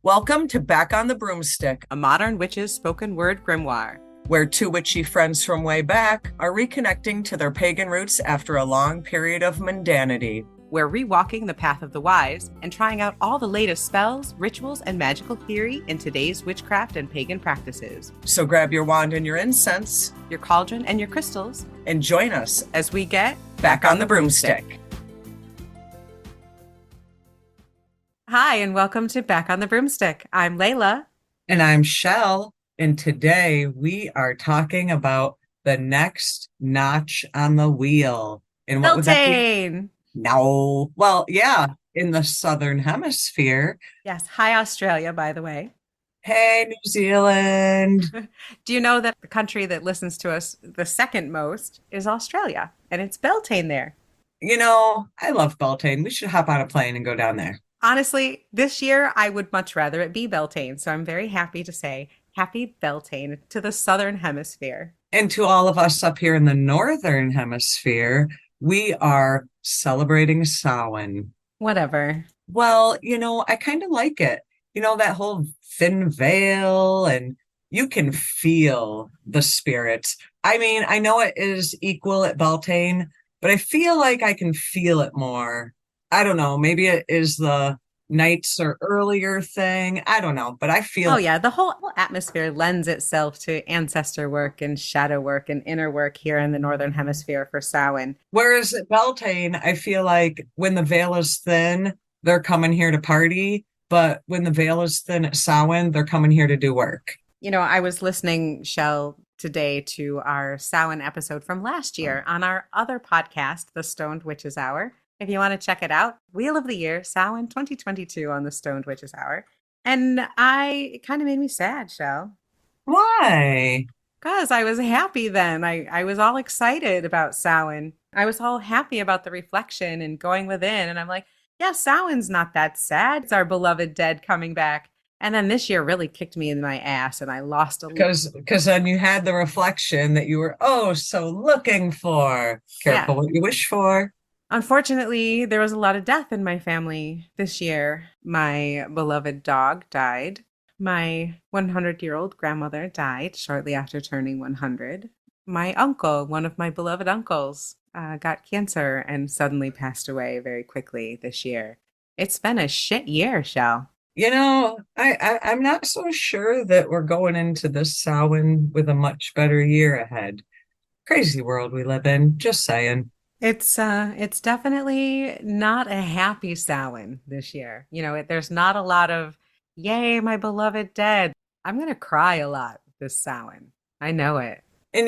Welcome to Back on the Broomstick, A modern witch's spoken word grimoire. where two witchy friends from way back are reconnecting to their pagan roots after a long period of mundanity. We're rewalking the path of the wise and trying out all the latest spells, rituals, and magical theory in today's witchcraft and pagan practices. So grab your wand and your incense Your cauldron and your crystals and join us as we get back on the broomstick. Hi, and welcome to Back on the Broomstick. I'm Layla. And I'm Chelle, and today we are talking about the next notch on the wheel. And what would that be? Beltane! No. Well, yeah, in the Southern Hemisphere. Yes, hi Australia, by the way. Hey, New Zealand. Do you know that the country that listens to us the second most is Australia? And it's Beltane there. You know, I love Beltane. We should hop on a plane and go down there. Honestly, this year I would much rather it be Beltane, so I'm very happy to say happy Beltane to the Southern Hemisphere. And to all of us up here in the Northern Hemisphere, we are celebrating Samhain. Whatever. Well, I kind of like it. That whole thin veil, and you can feel the spirits. I mean, I know it is equal at Beltane, but I feel like I can feel it more. I don't know. Maybe it is the nights or earlier thing. I don't know, but I feel Oh, yeah, the whole atmosphere lends itself to ancestor work and shadow work and inner work here in the Northern Hemisphere for Samhain. Whereas at Beltane, I feel like when the veil is thin, they're coming here to party. But when the veil is thin at Samhain, they're coming here to do work. You know, I was listening, Shell, today to our Samhain episode from last year on our other podcast, The Stoned Witches Hour. If you want to check it out, Wheel of the Year, Samhain 2022 on the Stoned Witches Hour. And it kind of made me sad, Shell. Why? Because I was happy then. I was all excited about Samhain. I was all happy about the reflection and going within. And I'm like, yeah, Samhain's not that sad. It's our beloved dead coming back. And then this year really kicked me in my ass and I lost a Because then you had the reflection that you were so looking for. Careful Yeah. what you wish for. Unfortunately, there was a lot of death in my family this year. My beloved dog died. My 100-year-old grandmother died shortly after turning 100. My uncle, one of my beloved uncles, got cancer and suddenly passed away very quickly this year. It's been a shit year, Shell. I'm not so sure that we're going into this Samhain with a much better year ahead. Crazy world we live in, just saying. It's definitely not a happy Samhain this year. There's not a lot of yay, my beloved dead. I'm gonna cry a lot this Samhain. I know it. And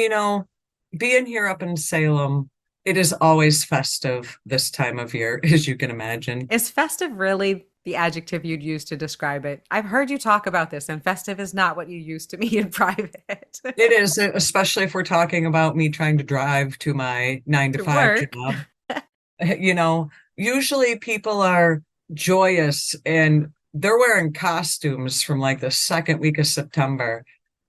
being here up in Salem, it is always festive this time of year, as you can imagine. Is festive really the adjective you'd use to describe it? I've heard you talk about this, and festive is not what you use to me in private. It is, especially if we're talking about me trying to drive to my 9 to 5 work. job. Usually people are joyous and they're wearing costumes from like the second week of September.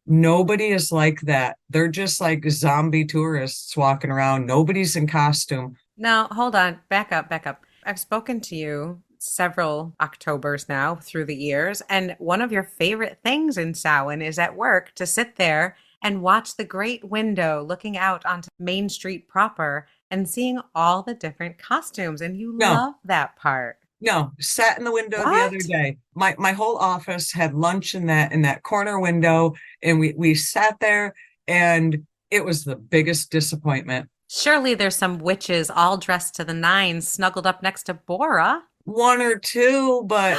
Nobody is like that. They're just like zombie tourists walking around. Nobody's in costume. Now, hold on. Back up, back up. I've spoken to you several Octobers now through the years, and one of your favorite things in Samhain is at work to sit there and watch the great window looking out onto Main Street proper and seeing all the different costumes, and you No, love that part. no, sat in the window the other What? day. My whole office had lunch in that corner window, and we sat there, and it was the biggest disappointment. Surely there's some witches all dressed to the nines snuggled up next to Bora. One or two, but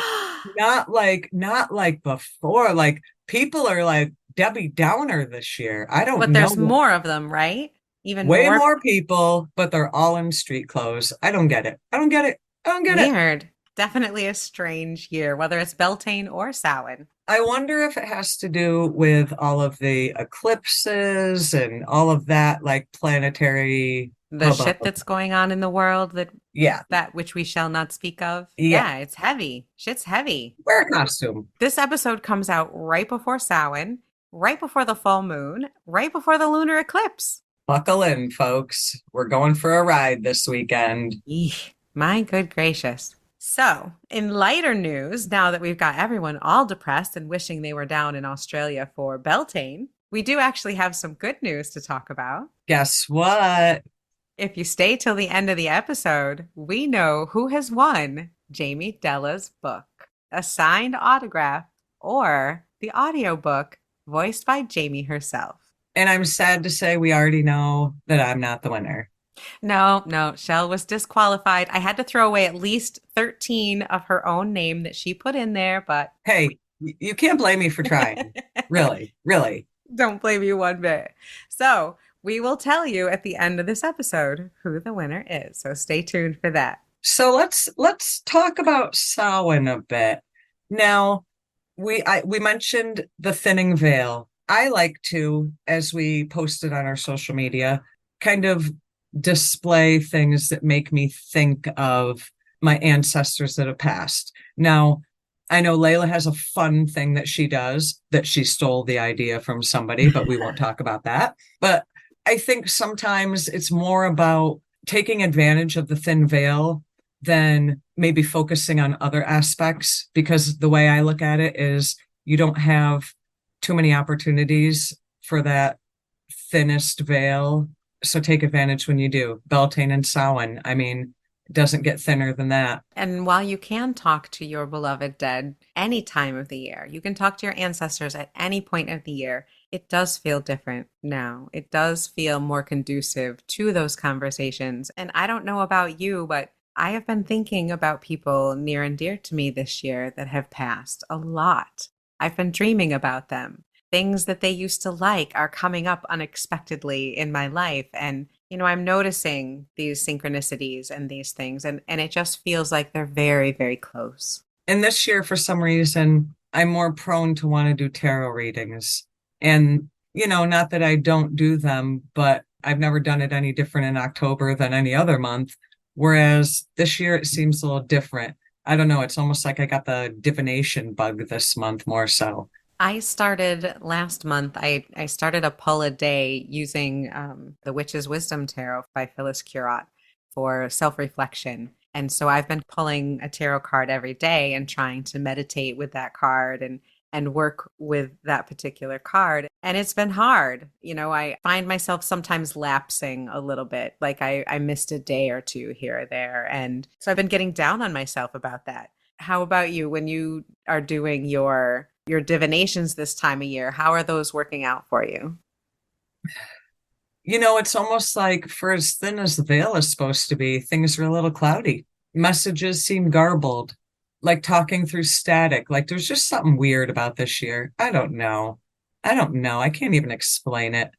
not like before. Like people are like Debbie Downer this year. I don't But know. there's more of them, right? Even Way more more people, but they're all in street clothes. I don't get it. I don't get it. I don't get it. weird. Definitely a strange year, whether it's Beltane or Samhain. I wonder if it has to do with all of the eclipses and all of that, like planetary The hubbub. shit that's going on in the world Yeah, that which we shall not speak of. yeah. Yeah, it's heavy. Shit's heavy. Wear a costume. This episode comes out right before Samhain, right before the full moon, right before the lunar eclipse. Buckle in, folks. We're going for a ride this weekend. Eesh, my good gracious. So, in lighter news, now that we've got everyone all depressed and wishing they were down in Australia for Beltane, we do actually have some good news to talk about. Guess what? If you stay till the end of the episode, we know who has won Jamie Della's book, a signed autograph, or the audiobook voiced by Jamie herself. And I'm sad to say we already know that I'm not the winner. No, Chelle was disqualified. I had to throw away at least 13 of her own name that she put in there, but Hey, you can't blame me for trying. Really, really. don't blame you one bit. So, we will tell you at the end of this episode who the winner is. So, stay tuned for that. So let's talk about Samhain a bit. Now, we mentioned the thinning veil. I like to, as we posted on our social media, kind of display things that make me think of my ancestors that have passed. Now, I know Layla has a fun thing that she does that she stole the idea from somebody, but we won't talk about that. But I think sometimes it's more about taking advantage of the thin veil than maybe focusing on other aspects, because the way I look at it is you don't have too many opportunities for that thinnest veil. So take advantage when you do. Beltane and Samhain, I mean, it doesn't get thinner than that. And while you can talk to your beloved dead any time of the year, you can talk to your ancestors at any point of the year, it does feel different now. It does feel more conducive to those conversations. And I don't know about you, but I have been thinking about people near and dear to me this year that have passed a lot. I've been dreaming about them. Things that they used to like are coming up unexpectedly in my life. And, I'm noticing these synchronicities and these things, and it just feels like they're very, very close. And this year, for some reason, I'm more prone to want to do tarot readings. And, not that I don't do them, but I've never done it any different in October than any other month. Whereas this year it seems a little different. I don't know. It's almost like I got the divination bug this month more so. I started last month, I started a pull a day using the Witch's Wisdom Tarot by Phyllis Curott for self-reflection. And so I've been pulling a tarot card every day and trying to meditate with that card and work with that particular card. And it's been hard. I find myself sometimes lapsing a little bit, like I missed a day or two here or there. And so I've been getting down on myself about that. How about you when you are doing your divinations this time of year? How are those working out for you? It's almost like for as thin as the veil is supposed to be, things are a little cloudy. Messages seem garbled, like talking through static. Like there's just something weird about this year. I don't know. I can't even explain it.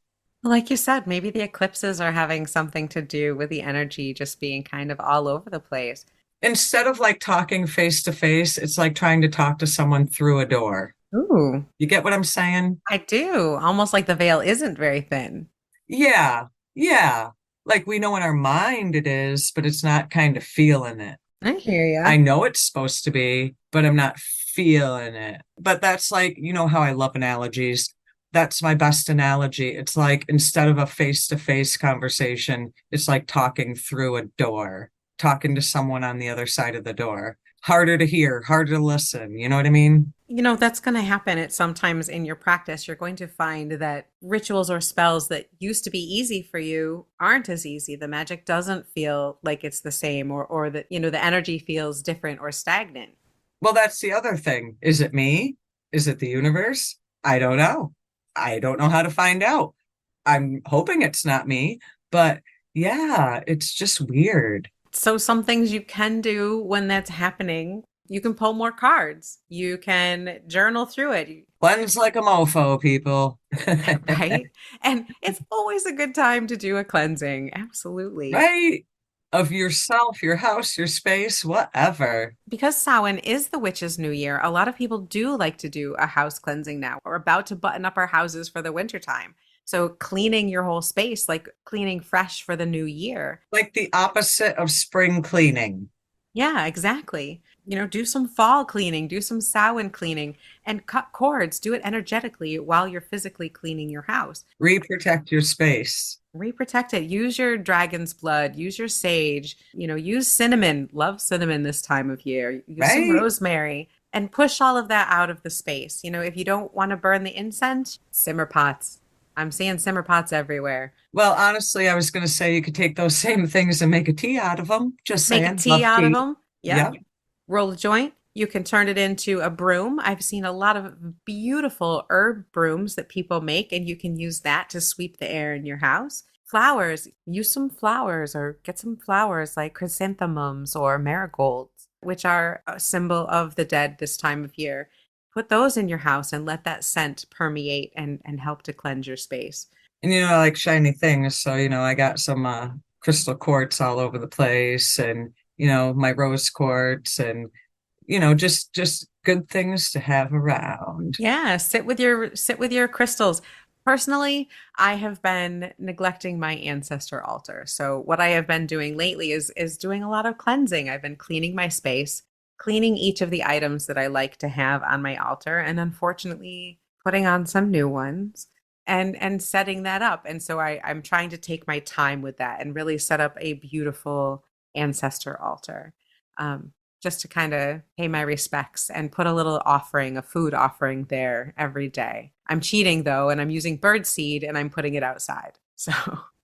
Like you said, maybe the eclipses are having something to do with the energy just being kind of all over the place. Instead of like talking face to face, it's like trying to talk to someone through a door. Ooh, You get what I'm saying? I do. Almost like the veil isn't very thin. Yeah, yeah. Like we know in our mind it is, but it's not kind of feeling it. I hear I ya. know it's supposed to be, but I'm not feeling it. But that's like, how I love analogies. That's my best analogy. It's like instead of a face-to-face conversation, it's like talking through a door, talking to someone on the other side of the door. Harder to hear, harder to listen. You know what I mean? That's going to happen at sometimes in your practice. You're going to find that rituals or spells that used to be easy for you aren't as easy. The magic doesn't feel like it's the same, or that, the energy feels different or stagnant. Well, that's the other thing. Is it me? Is it the universe? I don't know. I don't know how to find out. I'm hoping it's not me, but yeah, it's just weird. So some things you can do when that's happening, you can pull more cards. You can journal through it, Cleanse like a mofo, people. right? And it's always a good time to do a cleansing. Absolutely. Right? Of yourself, your house, your space, whatever. Because Samhain is the witch's new year, a lot of people do like to do a house cleansing now. We're about to button up our houses for the wintertime. So cleaning your whole space, like cleaning fresh for the new year. Like the opposite of spring cleaning. Yeah, exactly. Do some fall cleaning, do some Samhain cleaning, and cut cords. Do it energetically while you're physically cleaning your house. Reprotect your space. Reprotect it. Use your dragon's blood, use your sage, use cinnamon. Love cinnamon this time of year. Use some Right? rosemary and push all of that out of the space. If you don't want to burn the incense, simmer pots. I'm seeing simmer pots everywhere. Well, honestly, I was going to say you could take those same things and make a tea out of them. Just Make a saying. tea Love out of tea. them. Yep. Yep. Roll a joint. You can turn it into a broom. I've seen a lot of beautiful herb brooms that people make, and you can use that to sweep the air in your house. Flowers, use some flowers or get some flowers like chrysanthemums or marigolds, which are a symbol of the dead this time of year. Put those in your house and let that scent permeate and help to cleanse your space. And I like shiny things. So, I got some crystal quartz all over the place and, my rose quartz and, just good things to have around. Yeah, sit with your crystals. Personally, I have been neglecting my ancestor altar. So what I have been doing lately is doing a lot of cleansing. I've been cleaning my space, cleaning each of the items that I like to have on my altar, and unfortunately putting on some new ones and setting that up. And so I'm trying to take my time with that and really set up a beautiful ancestor altar. Um, just to kind of pay my respects and put a little offering, a food offering there every day. I'm cheating though, and I'm using bird seed and I'm putting it outside. So,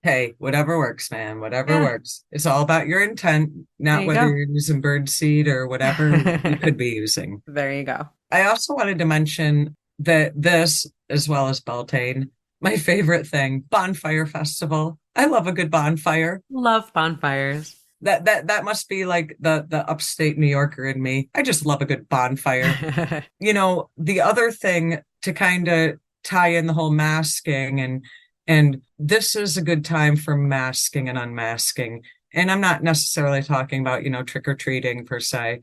Hey, whatever works, man, whatever yeah, works. It's all about your intent, there not you whether go. you're using bird seed or whatever you could be using. There you go. I also wanted to mention that this, as well as Beltane, my favorite thing, bonfire festival. I love a good bonfire. Love bonfires. That must be like the upstate New Yorker in me. I just love a good bonfire. The other thing to kind of tie in the whole masking and this is a good time for masking and unmasking. And I'm not necessarily talking about, trick or treating per se.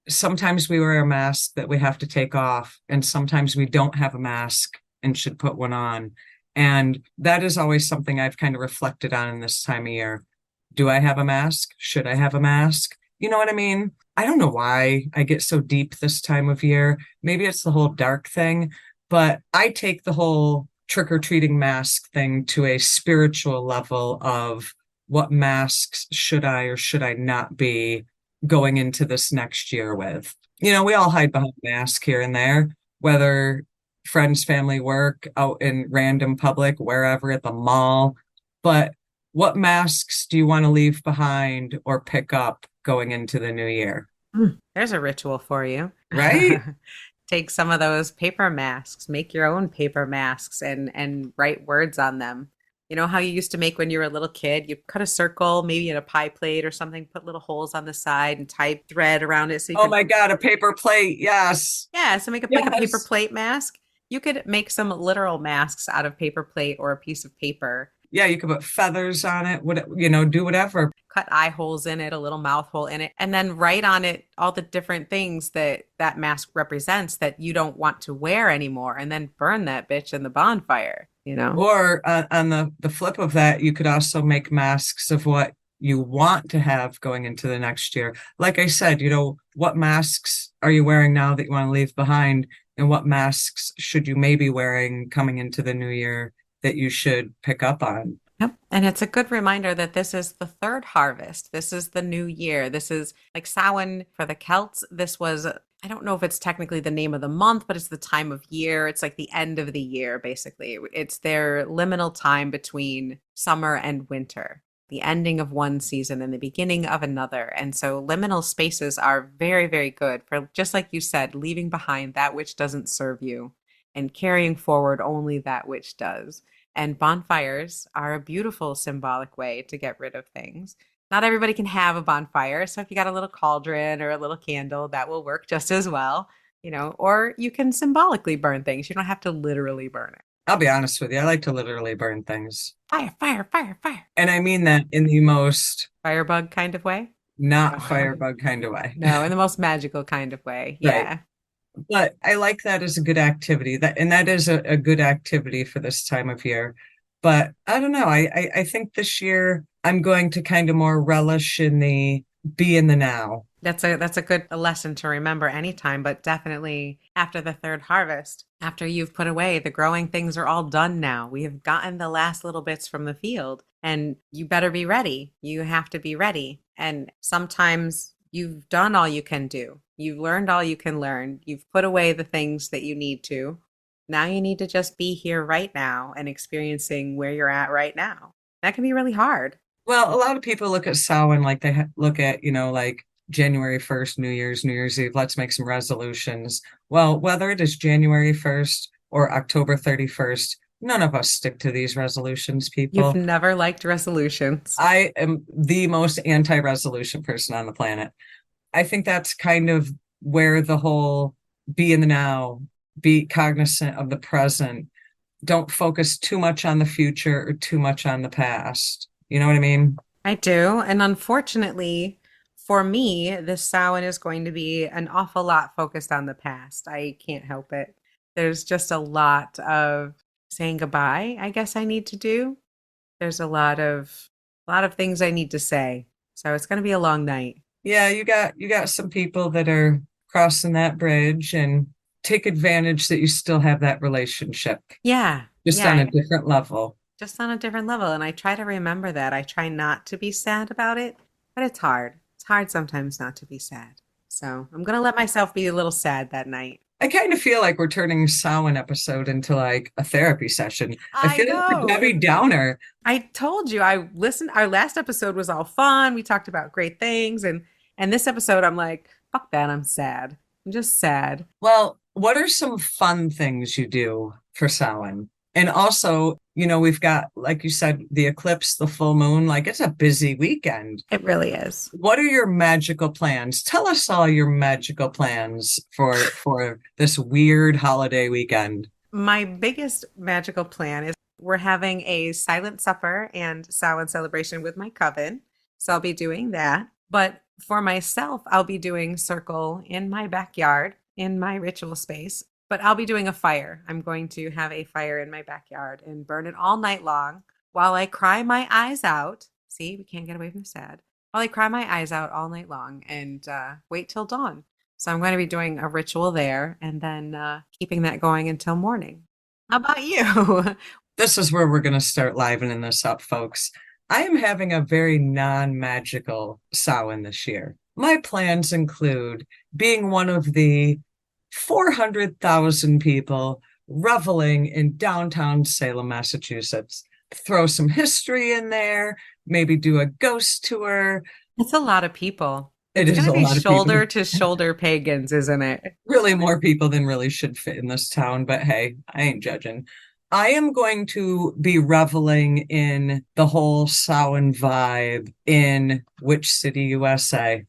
Sometimes we wear a mask that we have to take off, and sometimes we don't have a mask and should put one on. And that is always something I've kind of reflected on in this time of year. Do I have a mask? Should I have a mask? You know what I mean? I don't know why I get so deep this time of year. Maybe it's the whole dark thing, but I take the whole trick or treating mask thing to a spiritual level of what masks should I or should I not be going into this next year with. We all hide behind masks here and there, whether friends, family, work, out in random public, wherever at the mall. But what masks do you want to leave behind or pick up going into the new year? There's a ritual for you. Right? Take some of those paper masks, make your own paper masks and write words on them. You know how you used to make when you were a little kid? You cut a circle, maybe in a pie plate or something, put little holes on the side and tie thread around it so you Oh could, my God, a paper plate. Yes. yeah, so make a, like a paper Yes. plate mask. You could make some literal masks out of paper plate or a piece of paper. Yeah, you could put feathers on it, do whatever. Cut eye holes in it, a little mouth hole in it, and then write on it all the different things that mask represents that you don't want to wear anymore, and then burn that bitch in the bonfire. Or on the flip of that, you could also make masks of what you want to have going into the next year. Like I said, what masks are you wearing now that you want to leave behind? And what masks should you maybe wearing coming into the new year that you should pick up on? Yep. And it's a good reminder that this is the third harvest. This is the new year. This is like Samhain for the Celts. This was, I don't know if it's technically the name of the month, but it's the time of year. It's like the end of the year, basically. It's their liminal time between summer and winter, the ending of one season and the beginning of another. And so liminal spaces are very, very good for, just like you said, leaving behind that which doesn't serve you and carrying forward only that which does. And bonfires are a beautiful symbolic way to get rid of things. Not everybody can have a bonfire. So if you got a little cauldron or a little candle, that will work just as well. Or you can symbolically burn things. You don't have to literally burn it. I'll be honest with you, I like to literally burn things. Fire, fire, fire, fire. And I mean that in the most Firebug kind of way? not No. firebug kind of way. No, in the most magical kind of way. Right. Yeah. But I like that as a good activity. That is a good activity for this time of year. But I don't know. I think this year I'm going to kind of more relish in the be in the now. That's a good lesson to remember anytime, but definitely after the third harvest, after you've put away, the growing things are all done now. We have gotten the last little bits from the field, and you better be ready. You have to be ready. And sometimes you've done all you can do. You've learned all you can learn. You've put away the things that you need to. Now you need to just be here right now and experiencing where you're at right now. That can be really hard. Well, a lot of people look at Samhain like they look at, like January 1st, New Year's Eve. Let's make some resolutions. Well, whether it is January 1st or October 31st, none of us stick to these resolutions, You've people. never liked resolutions. I am the most anti-resolution person on the planet. I think that's kind of where the whole be in the now, be cognizant of the present, don't focus too much on the future or too much on the past. You know what I mean? I do. And unfortunately, for me, this Samhain is going to be an awful lot focused on the past. I can't help it. There's just a lot of saying goodbye, I guess I need to do. There's a lot of things I need to say. So it's going to be a long night. Yeah, you got some people that are crossing that bridge and take advantage that you still have that relationship, Yeah. just on Yeah. a different level. Just on a different level. And I try to remember that. I try not to be sad about it, but it's hard. It's hard sometimes not to be sad. So I'm going to let myself be a little sad that night. I kind of feel like we're turning Samhain episode into like a therapy session. I I feel like we're know. Debbie Downer. I told you I listened. Our last episode was all fun. We talked about great things, and this episode, I'm like, fuck that. I'm sad. I'm just sad. Well, what are some fun things you do for Samhain? And also, we've got, like you said, the eclipse, the full moon, like it's a busy weekend. It really is. What are your magical plans? Tell us all your magical plans for this weird holiday weekend. My biggest magical plan is we're having a silent supper and Samhain celebration with my coven, so I'll be doing that. But for myself, I'll be doing circle in my backyard in my ritual space. But I'll be doing a fire. I'm going to have a fire in my backyard and burn it all night long while I cry my eyes out. See, we can't get away from the sad. While I cry my eyes out all night long and wait till dawn. So I'm going to be doing a ritual there and then keeping that going until morning. How about you? This is where we're going to start livening this up, folks. I am having a very non-magical Samhain this year. My plans include being one of the 400,000 people reveling in downtown Salem, Massachusetts. Throw some history in there, maybe do a ghost tour. It's a lot of people. It It's is going a to be lot of people. shoulder to shoulder pagans, isn't it? Really more people than really should fit in this town, but hey, I ain't judging. I am going to be reveling in the whole Samhain vibe in which city, USA?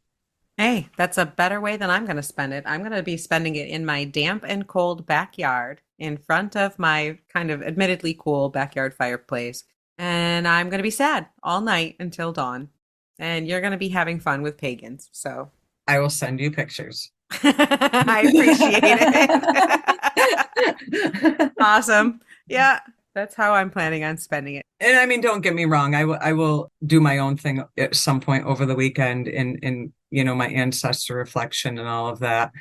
Hey, that's a better way than I'm going to spend it. I'm going to be spending it in my damp and cold backyard in front of my kind of admittedly cool backyard fireplace. And I'm going to be sad all night until dawn. And you're going to be having fun with pagans. So I will send you pictures. I appreciate it. Awesome. Yeah, that's how I'm planning on spending it. And I mean, don't get me wrong. I will do my own thing at some point over the weekend in my ancestor reflection and all of that.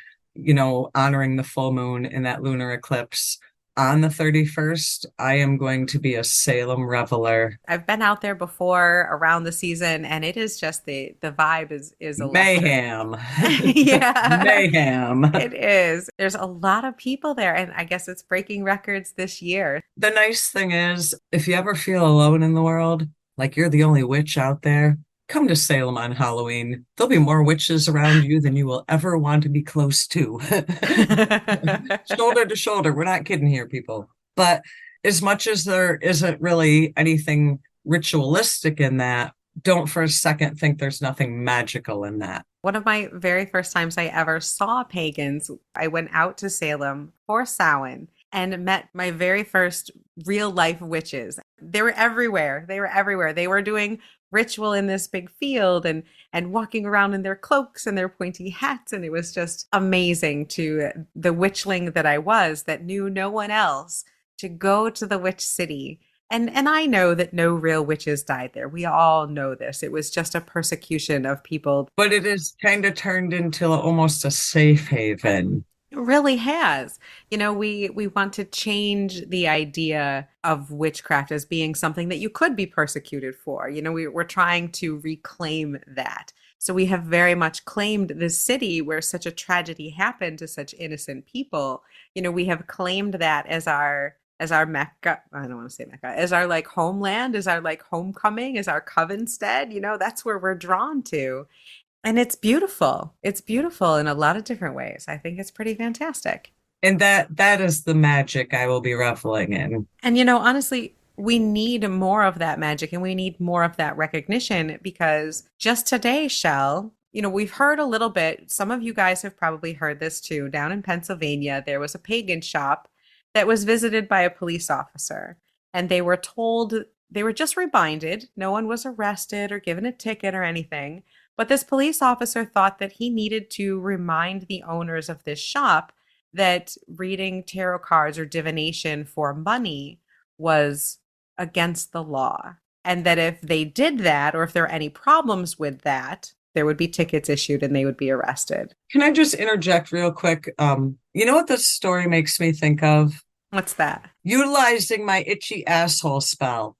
Honoring the full moon and that lunar eclipse on the 31st. I am going to be a Salem reveler. I've been out there before around the season, and it is just the vibe is electric. Mayhem. Yeah, Mayhem. it is. There's a lot of people there, and I guess it's breaking records this year. The nice thing is, if you ever feel alone in the world, like you're the only witch out there, come to Salem on Halloween. There'll be more witches around you than you will ever want to be close to. Shoulder to shoulder. We're not kidding here, people. But as much as there isn't really anything ritualistic in that, don't for a second think there's nothing magical in that. One of my very first times I ever saw pagans, I went out to Salem for Samhain and met my very first real life witches. They were everywhere. They were everywhere. They were doing ritual in this big field and walking around in their cloaks and their pointy hats, and it was just amazing to the witchling that I was that knew no one else to go to the witch city And I know that no real witches died there. We all know this. It was just a persecution of people. But it is kind of turned into almost a safe haven. It really has. We want to change the idea of witchcraft as being something that you could be persecuted for. We're trying to reclaim that. So we have very much claimed this city where such a tragedy happened to such innocent people. We have claimed that as our Mecca. I don't want to say Mecca, as our like homeland, as our like homecoming, as our covenstead. That's where we're drawn to. And it's beautiful. It's beautiful in a lot of different ways. I think it's pretty fantastic. And that is the magic I will be reveling in. And honestly, we need more of that magic and we need more of that recognition because just today, Shell, we've heard a little bit. Some of you guys have probably heard this too. Down in Pennsylvania, there was a pagan shop that was visited by a police officer. And they were told, they were just reminded, no one was arrested or given a ticket or anything. But this police officer thought that he needed to remind the owners of this shop that reading tarot cards or divination for money was against the law. And that if they did that, or if there were any problems with that, there would be tickets issued and they would be arrested. Can I just interject real quick? You know what this story makes me think of? What's that? Utilizing my itchy asshole spell.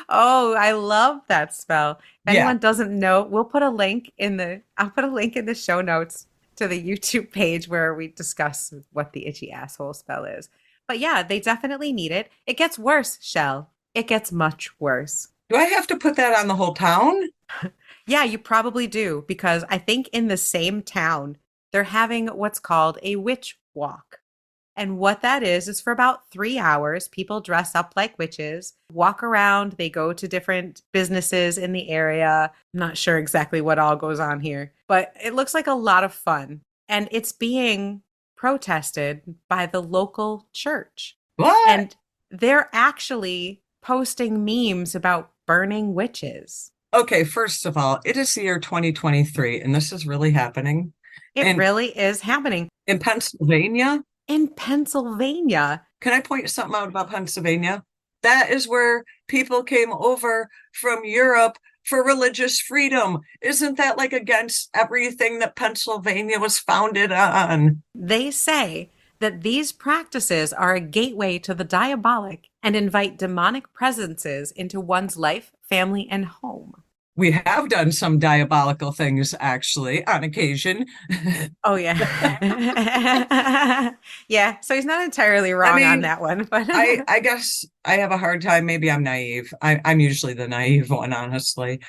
Oh, I love that spell. If Yeah. anyone doesn't know, I'll put a link in the show notes to the YouTube page where we discuss what the itchy asshole spell is. But yeah, they definitely need it. It gets worse, Shell. It gets much worse. Do I have to put that on the whole town? Yeah, you probably do, because I think in the same town, they're having what's called a witch walk. And what that is for about 3 hours, people dress up like witches, walk around, they go to different businesses in the area. I'm not sure exactly what all goes on here, but it looks like a lot of fun. And it's being protested by the local church. What? And they're actually posting memes about burning witches. Okay, first of all, it is the year 2023, and this is really happening. It And really is happening. in Pennsylvania, In Pennsylvania. can I point something out about Pennsylvania? That is where people came over from Europe for religious freedom. Isn't that like against everything that Pennsylvania was founded on? They say that these practices are a gateway to the diabolic and invite demonic presences into one's life, family, and home. We have done some diabolical things, actually, on occasion. Oh, yeah. Yeah, so he's not entirely wrong on that one. But I guess I have a hard time. Maybe I'm naive. I'm usually the naive one, honestly.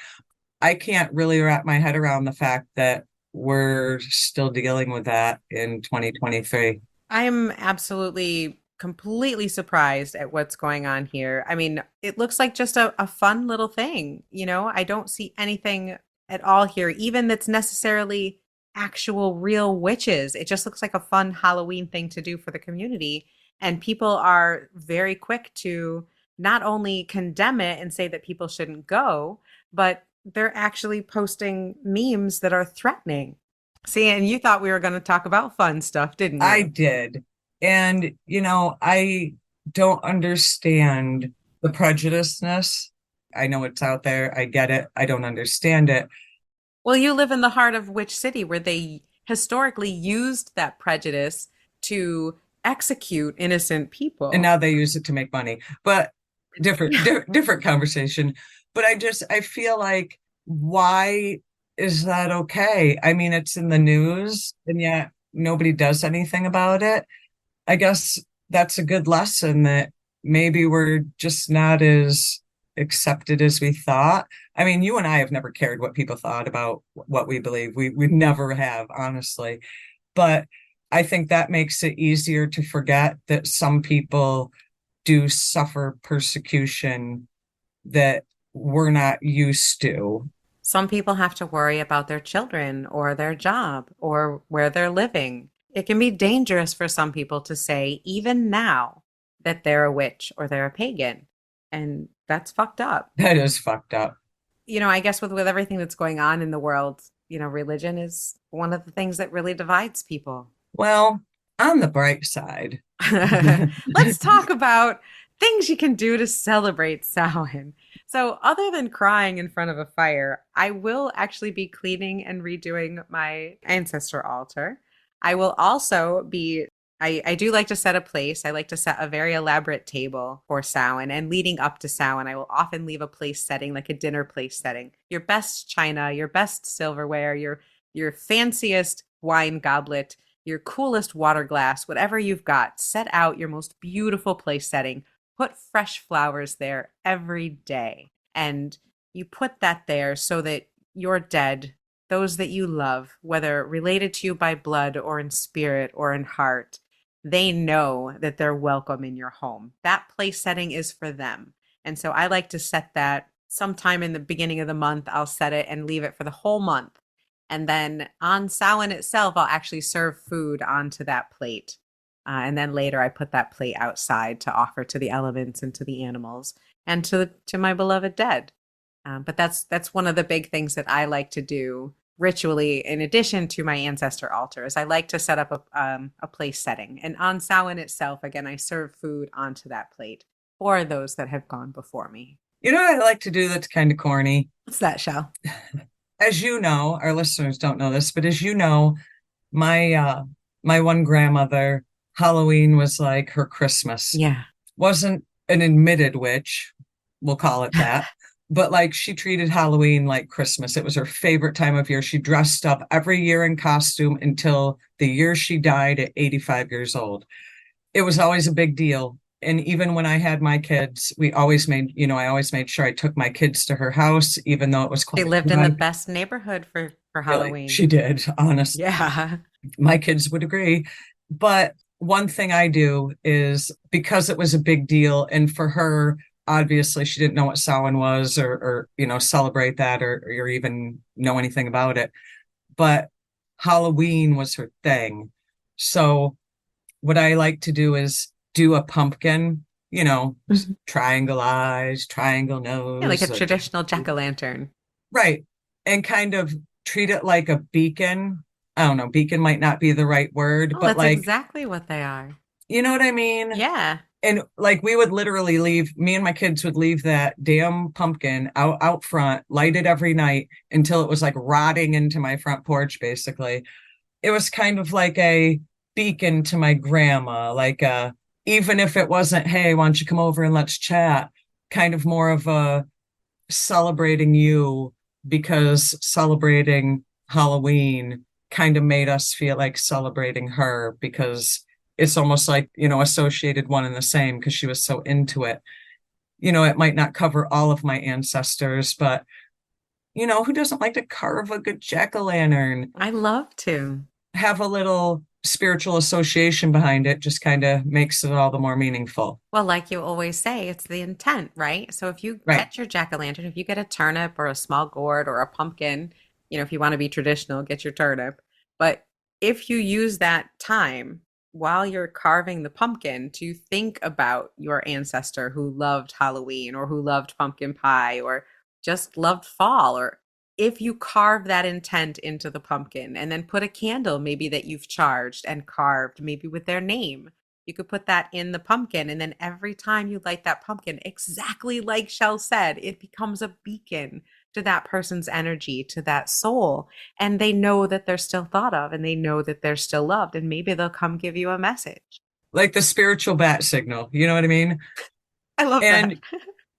I can't really wrap my head around the fact that we're still dealing with that in 2023. I'm absolutely completely surprised at what's going on here. I mean, it looks like just a fun little thing. I don't see anything at all here, even that's necessarily actual real witches. It just looks like a fun Halloween thing to do for the community. And people are very quick to not only condemn it and say that people shouldn't go, but they're actually posting memes that are threatening. See, and you thought we were going to talk about fun stuff, didn't you? I did. And, I don't understand the prejudiceness. I know it's out there. I get it. I don't understand it. Well, you live in the heart of which city where they historically used that prejudice to execute innocent people. And now they use it to make money. But different conversation. But I feel like, why is that okay? I mean, it's in the news and yet nobody does anything about it. I guess that's a good lesson that maybe we're just not as accepted as we thought. I mean, you and I have never cared what people thought about what we believe. We never have, honestly. But I think that makes it easier to forget that some people do suffer persecution that we're not used to. Some people have to worry about their children or their job or where they're living. It can be dangerous for some people to say, even now, that they're a witch or they're a pagan. And that's fucked up. That is fucked up. I guess with everything that's going on in the world, religion is one of the things that really divides people. Well, on the bright side. Let's talk about things you can do to celebrate Samhain. So, other than crying in front of a fire, I will actually be cleaning and redoing my ancestor altar. I will also be I do like to set a place. I like to set a very elaborate table for Samhain. And leading up to Samhain, I will often leave a place setting, like a dinner place setting. Your best china, your best silverware, your fanciest wine goblet, your coolest water glass, whatever you've got, set out your most beautiful place setting. Put fresh flowers there every day. And you put that there so that your dead, those that you love, whether related to you by blood or in spirit or in heart, they know that they're welcome in your home. That place setting is for them. And so I like to set that sometime in the beginning of the month. I'll set it and leave it for the whole month. And then on Samhain itself, I'll actually serve food onto that plate. And then later I put that plate outside to offer to the elements and to the animals and to my beloved dead. But that's one of the big things that I like to do ritually in addition to my ancestor altar is I like to set up a place setting. And on Samhain itself, again, I serve food onto that plate for those that have gone before me. You know what I like to do that's kind of corny? What's that, Shell? As you know, our listeners don't know this, but as you know, my one grandmother, Halloween was like her Christmas. Yeah. Wasn't an admitted witch, we'll call it that. But like she treated Halloween like Christmas. It was her favorite time of year. She dressed up every year in costume until the year she died at 85 years old. It was always a big deal. And even when I had my kids, we always made, I always made sure I took my kids to her house, even though it was They quite lived in the fun. best neighborhood for Really, Halloween. she did, honestly. Yeah. My kids would agree. But one thing I do is because it was a big deal, and for her, obviously she didn't know what Samhain was or celebrate that or even know anything about it. But Halloween was her thing. So what I like to do is do a pumpkin, Mhm. triangle eyes, triangle Yeah, like a nose, traditional jack-o'-lantern. right. And kind of treat it like a beacon. I don't know, beacon might not be the right word, Oh, but that's like, exactly what they are. you know what I mean? Yeah. And like we would literally leave, me and my kids would leave that damn pumpkin out front, light it every night until it was like rotting into my front porch, basically. It was kind of like a beacon to my grandma, like even if it wasn't, hey, why don't you come over and let's chat, kind of more of a celebrating you because celebrating Halloween kind of made us feel like celebrating her because it's almost like, associated one and the same because she was so into it. It might not cover all of my ancestors, but who doesn't like to carve a good jack-o'-lantern? I love to. Have a little spiritual association behind it just kind of makes it all the more meaningful. Well, like you always say, it's the intent, right? So if you Right. get your jack-o'-lantern, if you get a turnip or a small gourd or a pumpkin, if you want to be traditional, get your turnip. But if you use that time while you're carving the pumpkin to think about your ancestor who loved Halloween or who loved pumpkin pie or just loved fall, or if you carve that intent into the pumpkin and then put a candle maybe that you've charged and carved, maybe with their name, you could put that in the pumpkin. And then every time you light that pumpkin, exactly like Shell said, it becomes a beacon to that person's energy, to that soul. And they know that they're still thought of and they know that they're still loved. And maybe they'll come give you a message. Like the spiritual bat signal, you know what I mean? I love that. And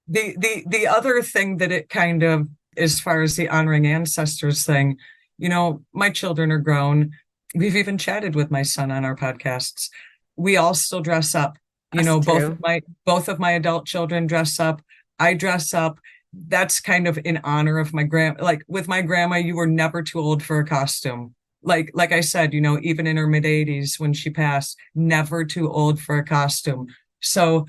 the other thing that it kind of, as far as the honoring ancestors thing, my children are grown. We've even chatted with my son on our podcasts. We all still dress up. Us Both of too. my adult children dress up. I dress up. That's kind of in honor of my grand. Like with my grandma, you were never too old for a costume. Like I said, even in her mid 80s when she passed, never too old for a costume. So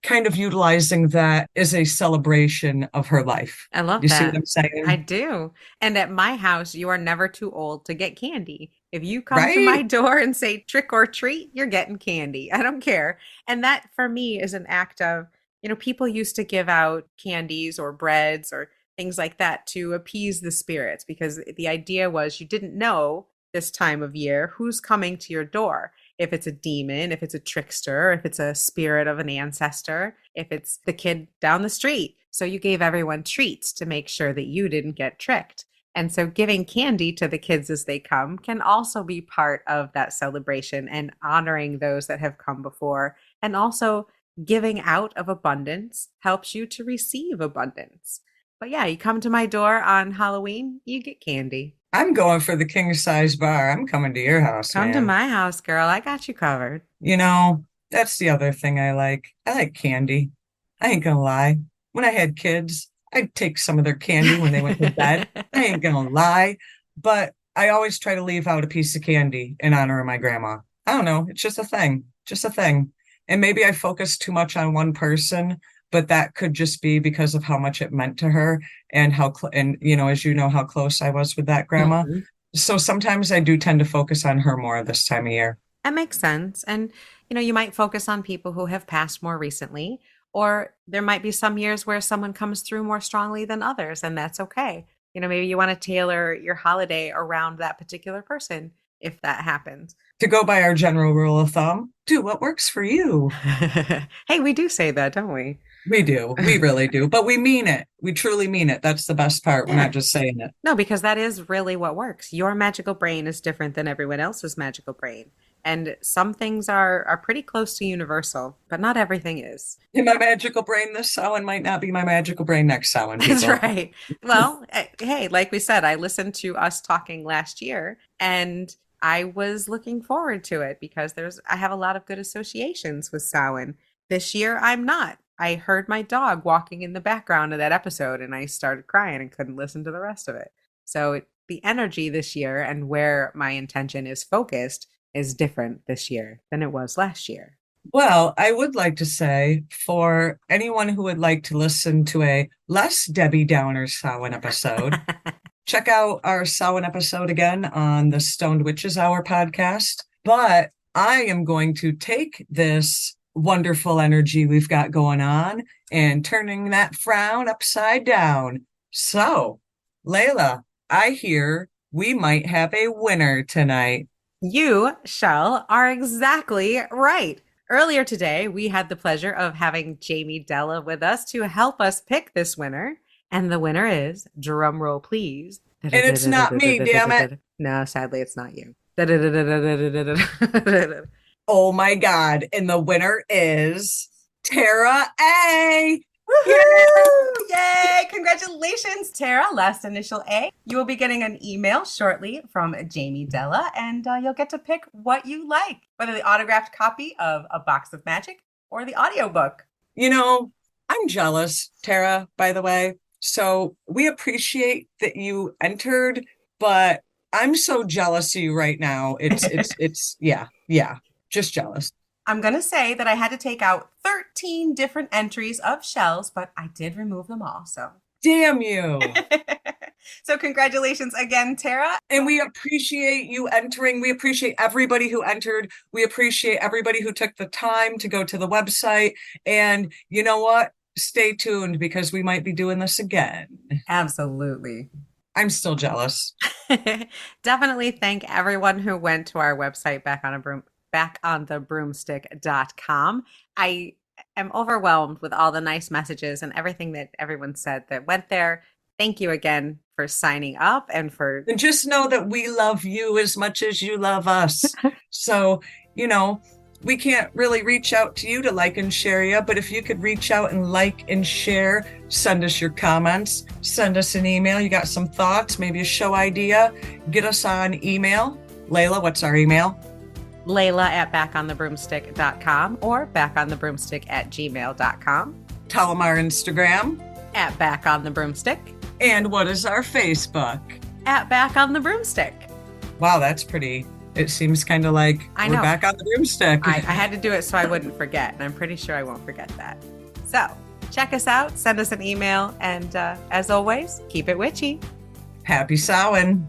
kind of utilizing that as a celebration of her life. I love You see what that. I'm I saying? do. And at my house, you are never too old to get candy. If you come to my Right? door and say trick or treat, you're getting candy. I don't care. And that for me is an act of, people used to give out candies or breads or things like that to appease the spirits because the idea was you didn't know this time of year who's coming to your door. If it's a demon, if it's a trickster, if it's a spirit of an ancestor, if it's the kid down the street. So you gave everyone treats to make sure that you didn't get tricked. And so giving candy to the kids as they come can also be part of that celebration and honoring those that have come before. And also giving out of abundance helps you to receive abundance. But yeah, you come to my door on Halloween, you get candy. I'm going for the king size bar. I'm coming to your house, Come to man. my house, girl. I got you covered. You know, that's the other thing I like. I like candy. I ain't gonna lie. When I had kids, I'd take some of their candy when they went to bed. I ain't gonna lie. But I always try to leave out a piece of candy in honor of my grandma. I don't know. It's just a thing. Just a thing. And maybe I focus too much on one person, but that could just be because of how much it meant to her and and as you know, how close I was with that grandma. Mhm. So sometimes I do tend to focus on her more this time of year. That makes sense. And, you might focus on people who have passed more recently, or there might be some years where someone comes through more strongly than others, and that's okay. Maybe you want to tailor your holiday around that particular person if that happens. To go by our general rule of thumb, do what works for you. Hey, we do say that, don't we? We do. We really do. But we mean it. We truly mean it. That's the best part. We're not just saying it. No, because that is really what works. Your magical brain is different than everyone else's magical brain. And some things are pretty close to universal, but not everything is. In my magical brain this Samhain might not be my magical brain next Samhain, That's people. right. Well, hey, like we said, I listened to us talking last year and I was looking forward to it because I have a lot of good associations with Samhain. This year, I'm not. I heard my dog walking in the background of that episode and I started crying and couldn't listen to the rest of it. So the energy this year and where my intention is focused is different this year than it was last year. Well, I would like to say for anyone who would like to listen to a less Debbie Downer Samhain episode, check out our Samhain episode again on the Stoned Witches Hour podcast. But I am going to take this wonderful energy we've got going on and turning that frown upside down. So, Layla, I hear we might have a winner tonight. You, Chelle, are exactly right. Earlier today, we had the pleasure of having Jamie Della with us to help us pick this winner. And the winner is, drum roll please. And it's not me, damn it. No, sadly, it's not you. Oh my God. And the winner is Tara A. Woohoo! Yay! Congratulations, Tara. Last initial A. You will be getting an email shortly from Jamie Della, and you'll get to pick what you like, whether the autographed copy of A Box of Magick or the audiobook. I'm jealous, Tara, by the way. So we appreciate that you entered, but I'm so jealous of you right now. Yeah, just jealous. I'm going to say that I had to take out 13 different entries of shells, but I did remove them all, so. Damn you. So congratulations again, Tara. And we appreciate you entering. We appreciate everybody who entered. We appreciate everybody who took the time to go to the website. And you know what? Stay tuned because we might be doing this again. Absolutely. I'm still jealous. Definitely thank everyone who went to our website backonthebroomstick.com. I am overwhelmed with all the nice messages and everything that everyone said that went there. Thank you again for signing up and just know that we love you as much as you love us. So, we can't really reach out to you to like and share you, but if you could reach out and like and share, send us your comments, send us an email. You got some thoughts, maybe a show idea, get us on email. Layla, what's our email? Layla at backonthebroomstick.com or backonthebroomstick@gmail.com. Tell them our Instagram. At Back on the Broomstick. And what is our Facebook? At Back on the Broomstick. Wow, that's pretty. It seems kind of like we're back on the broomstick. I had to do it so I wouldn't forget, and I'm pretty sure I won't forget that. So check us out, send us an email, and as always, keep it witchy. Happy Samhain.